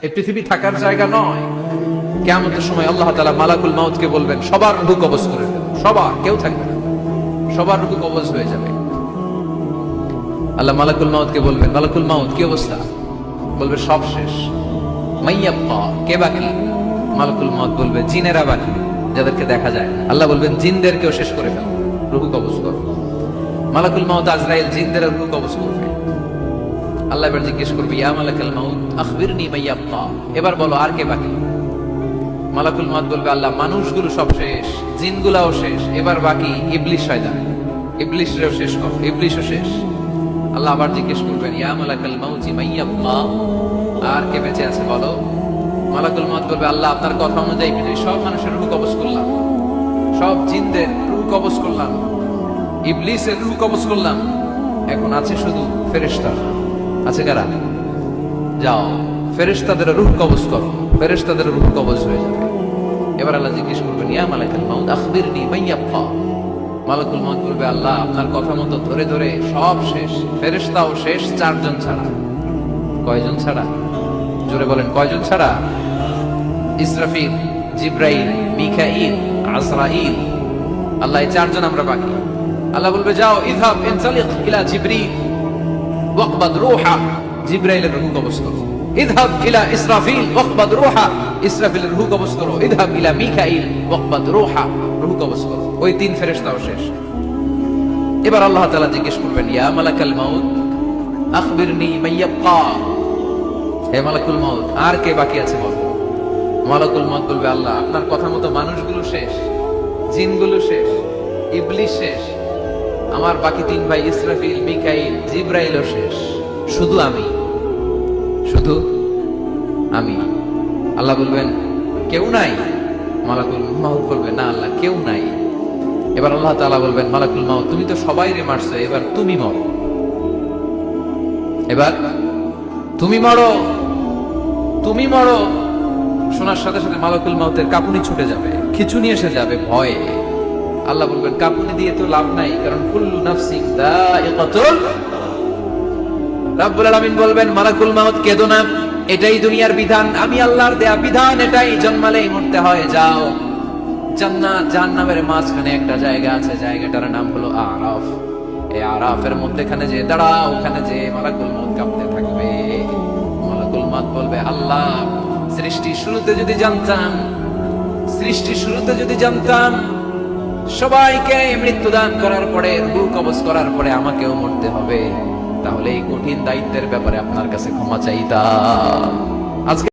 এই পৃথিবী থাকার জায়গা নয়। কিয়ামতের সময় আল্লাহ তাআলা মালাকুল মাউতকে বলবেন সবার রূহ কবজ করে দেন, সবার, কেউ থাকবে না, সবার রূহ কবজ হয়ে যাবে। আল্লাহ মালাকুল মাউতকে বলবেন, মালাকুল মাউত কি অবস্থা? বলবে সব শেষ। মাইয়াব্বা, কে বাকি? মালাকুল মাউত বলবে জিনেরা বাকি, যাদেরকে দেখা যায় না। আল্লাহ বলবেন জিনদেরকেও শেষ করে ফেলো, রূহ কবজ করো। মালাকুল মাউত আজরাইল জিনদের রূহ কবজ করবে। আল্লাহ এবার জিজ্ঞেস করবে ইয়া মালাকুল মাউত আখবিরনি মাইয়াব্বা, এবার বলো আর কে বাকি? মালাকুল মাউত বলবে আল্লাহ মানুষগুলো সব শেষ, জিনগুলাও শেষ, এবার বাকি ইবলিস শয়তান, ইবলিসরেও শেষ করো, ইবলিসও শেষ। আল্লাহ আবার জিজ্ঞেস করবেন ইয়া মালাকুল মাউত মাইয়াব্বা, আর কে বেঁচে আছে বলো? মালাকুল মাউত বলবে আল্লাহ আপনার কথা অনুযায়ী পৃথিবীর সব মানুষের রূহ কবজ করলাম, সব জিনদের রূহ কবজ করলাম, ইবলিসের রূহ কবজ করলাম, এখন আছে শুধু ফেরেশতা। আছে কারা? যাও ফেরেশতাদের রূহ কবজ করো, ফেরেশতাদের রূহ কবজ হয়ে যাবে। এবার আল্লাহ জিজ্ঞেস করবেন ইয়া মালাকুল মাউত আখবিরনি মাইয়াব্বা। মালাকুল মাউত বলবে আল্লাহ আপনার কথা মতো ধরে ধরে সব শেষ, ফেরেশতাও শেষ, চারজন ছাড়া। কয়জন ছাড়া? জোরে বলেন কয়জন ছাড়া? ইসরাফিল, জিব্রাইল, মিকাইল, আজরাইল। আল্লাহ এই চারজন আমরা বাকি। আল্লাহ বলবে যাও ইযহাব ইনতালিক ইলা জিবরিল ওয়াকবাদ রূহা, জিব্রাইলের রূহ কবজ করো। ইযহাব ইলা ইসরাফিল ওয়াকবাদ রূহা, ইসরাফিলের রূহ কবজ করো। ইযহাব ইলা মিকাইল ওয়াকবাদ রূহা, রূহ কবজ করো। ওই তিন ফেরেশতাও শেষ। এবার আল্লাহ তাআলা জিজ্ঞেস করবেন ইয়া মালাকুল মাউত আখবিরনি মাইয়াব্বা, হে মালাকুল মাউত আর কে বাকি আছে বলো? মালাকুল মাউত বলবে আল্লাহ আপনার কথা মতো মানুষগুলো শেষ, জিনগুলো শেষ, ইবলিস শেষ, আমার বাকি তিন ভাই ইসরাফিল, মিকাইল, জিব্রাইলও শেষ, শুধু আমি, শুধু আমি। আল্লাহ বলবেন কেউ নাই? মালাকুল মাউত বলবে না আল্লাহ কেউ নাই। এবার আল্লাহ তাআলা বলবেন মালাকুল মাউত তুমি তো সবাইরে মারছো, এবার তুমি মরো, এবার তুমি মরো, তুমি মরো। শোনার সাথে সাথে মালাকুল মাউতের কাঁপুনি ছুটে যাবে, খিঁচুনি এসে যাবে ভয়ে। আল্লাহ বলবেন কাঁপুনি দিয়ে তো লাভ নাই, কারণ কুল্লু নাফসিন যায়িকাতুল। রব্বুল আলামিন বলবেন মালাকুল মাউত কেঁদো না, এটাই দুনিয়ার বিধান, আমি আল্লাহর দেয়া বিধান, এটাই জন্মালেই মরতে হয়। যাও জান্নাত জাহান্নামের মাঝখানে একটা জায়গা আছে, জায়গাটার নাম হলো আরাফ। এই আরাফের মধ্যখানে যে দাঁড়াও, ওখানে যে মালাকুল মাউত কাঁপতে থাকবে। মালাকুল মাউত বলবে আল্লাহ সৃষ্টির শুরুতে যদি জানতাম, সৃষ্টির শুরুতে যদি জানতাম সবাইকে মৃত্যুদান করার পরে রূহ কবজ করার পরে আমাকেও মরতে হবে, তাহলে এই কঠিন দায়িত্বের ব্যাপারে আপনার কাছে ক্ষমা চাইতাম। আজকে